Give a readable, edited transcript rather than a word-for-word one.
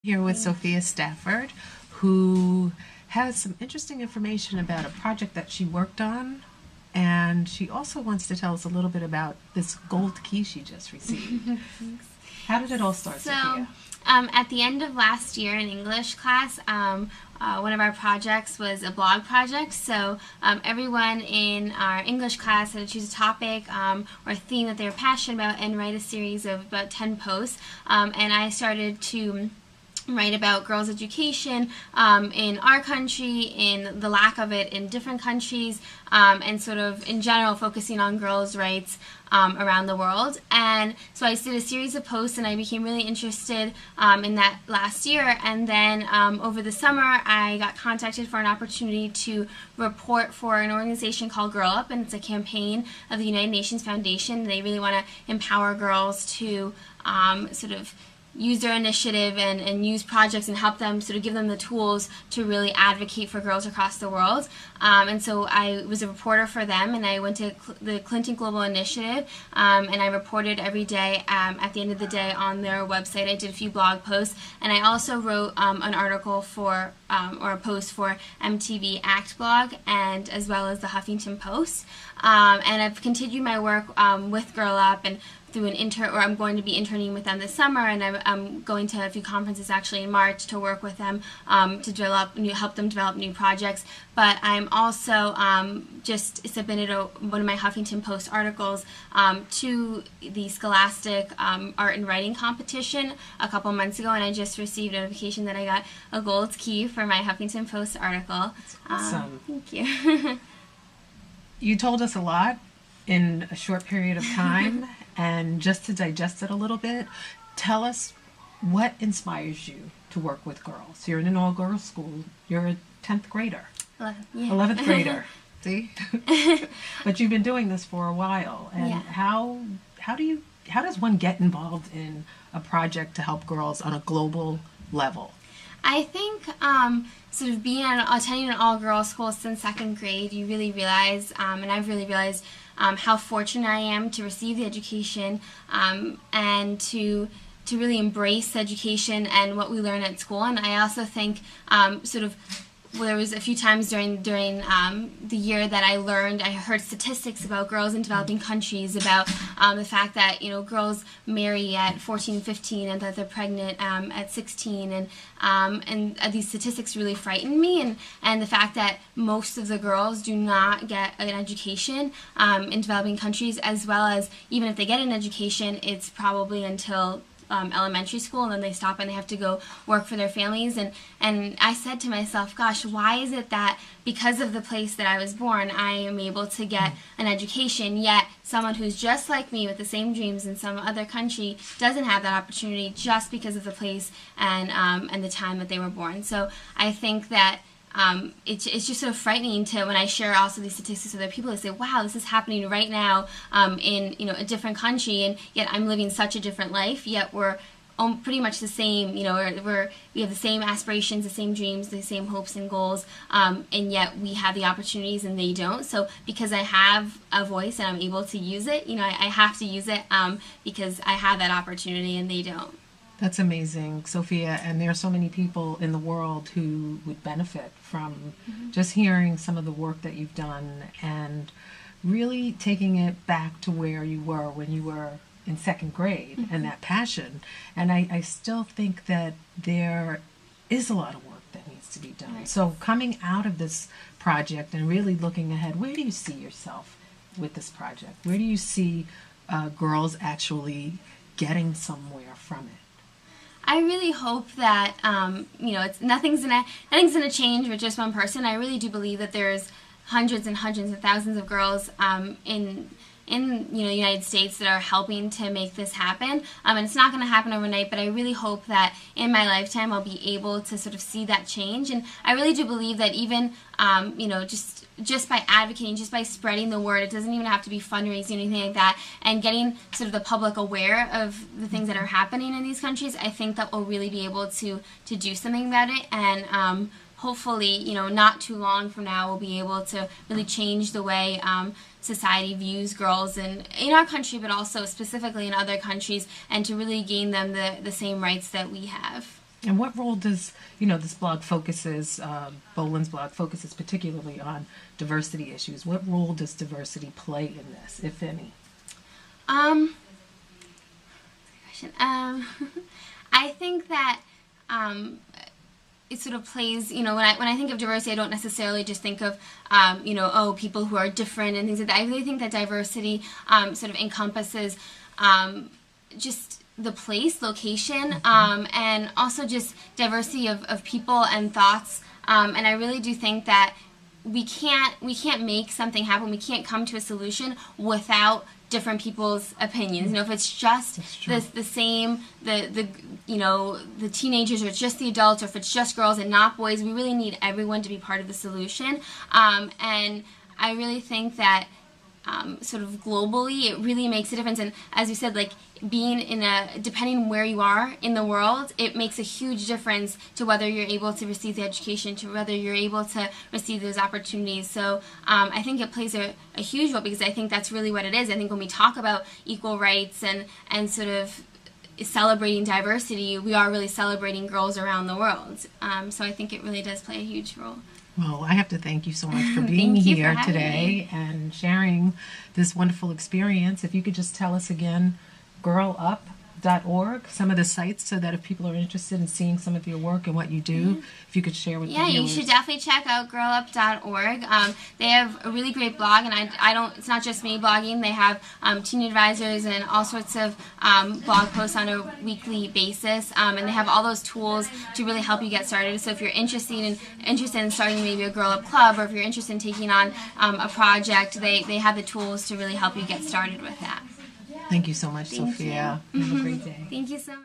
Here with Sofia Stafford, who has some interesting information about a project that she worked on, and she also wants to tell us a little bit about this gold key she just received. How did it all start, Sofia? At the end of last year in English class, one of our projects was a blog project. So everyone in our English class had to choose a topic or a theme that they were passionate about and write a series of about 10 posts. And I started to write about girls' education in our country, in the lack of it in different countries, and sort of in general focusing on girls' rights around the world. And so I did a series of posts, and I became really interested in that last year. And then over the summer, I got contacted for an opportunity to report for an organization called Girl Up, and it's a campaign of the United Nations Foundation. They really want to empower girls to sort of use their initiative and use projects and help them, sort of give them the tools to really advocate for girls across the world. And so I was a reporter for them, and I went to the Clinton Global Initiative, and I reported every day at the end of the day on their website. I did a few blog posts, and I also wrote an article for, or a post for MTV Act blog, and as well as the Huffington Post. And I've continued my work with Girl Up and through I'm going to be interning with them this summer, and I'm going to a few conferences actually in March to work with them to help them develop new projects. But I'm also just submitted one of my Huffington Post articles to the Scholastic Art and Writing competition a couple months ago, and I just received notification that I got a gold key for my Huffington Post article. That's awesome. Thank you. You told us a lot in a short period of time, and just to digest it a little bit, tell us what inspires you to work with girls. You're in an all-girls school. You're a 10th grader. 11th grader. See? But you've been doing this for a while. And how does one get involved in a project to help girls on a global level? I think sort of attending an all-girls school since 2nd grade, you really realize, and I've really realized how fortunate I am to receive the education and to really embrace education and what we learn at school. And I also think there was a few times during the year that I heard statistics about girls in developing countries, about the fact that girls marry at 14, 15, and that they're pregnant at 16, and these statistics really frightened me, and the fact that most of the girls do not get an education in developing countries, as well as even if they get an education, it's probably until elementary school, and then they stop and they have to go work for their families. And I said to myself, gosh, why is it that because of the place that I was born, I am able to get an education, yet someone who's just like me with the same dreams in some other country doesn't have that opportunity just because of the place and the time that they were born. So I think that it's just sort of frightening when I share also these statistics with other people. They say, wow, this is happening right now in a different country, and yet I'm living such a different life, yet we're pretty much the same. We have the same aspirations, the same dreams, the same hopes and goals, and yet we have the opportunities and they don't. So because I have a voice and I'm able to use it, I have to use it because I have that opportunity and they don't. That's amazing, Sofia, and there are so many people in the world who would benefit from just hearing some of the work that you've done and really taking it back to where you were when you were in 2nd grade and that passion. And I still think that there is a lot of work that needs to be done. Right. So coming out of this project and really looking ahead, where do you see yourself with this project? Where do you see girls actually getting somewhere from it? I really hope that nothing's gonna change with just one person. I really do believe that there's hundreds and hundreds and thousands of girls in the United States that are helping to make this happen. And it's not going to happen overnight, but I really hope that in my lifetime I'll be able to sort of see that change. And I really do believe that even just by advocating, just by spreading the word, it doesn't even have to be fundraising or anything like that, and getting sort of the public aware of the things that are happening in these countries, I think that we'll really be able to do something about it. And hopefully, not too long from now, we'll be able to really change the way society views girls in our country, but also specifically in other countries, and to really gain them the same rights that we have. And what role does, this blog focuses, Boland's blog focuses particularly on diversity issues. What role does diversity play in this, if any? Question. I think that it sort of plays, when I think of diversity, I don't necessarily just think of, people who are different and things like that. I really think that diversity sort of encompasses just the place, location, and also just diversity of people and thoughts. And I really do think that we can't make something happen. We can't come to a solution without different people's opinions. If it's just the same, the teenagers, or it's just the adults, or if it's just girls and not boys, we really need everyone to be part of the solution. And I really think that sort of globally, it really makes a difference. And as you said, like, being depending where you are in the world, it makes a huge difference to whether you're able to receive the education, to whether you're able to receive those opportunities. So I think it plays a huge role, because I think that's really what it is. I think when we talk about equal rights and sort of celebrating diversity, we are really celebrating girls around the world. So I think it really does play a huge role. Well, I have to thank you so much for being here today and sharing this wonderful experience. If you could just tell us again, girlup.org, some of the sites, so that if people are interested in seeing some of your work and what you do, if you could share with the viewers. Yeah, you should definitely check out girlup.org. They have a really great blog, and it's not just me blogging. They have teen advisors and all sorts of blog posts on a weekly basis, and they have all those tools to really help you get started. So if you're interested in starting maybe a Girl Up club, or if you're interested in taking on a project, they have the tools to really help you get started with that. Thank you so much, Sophia. Have a great day. Thank you so much.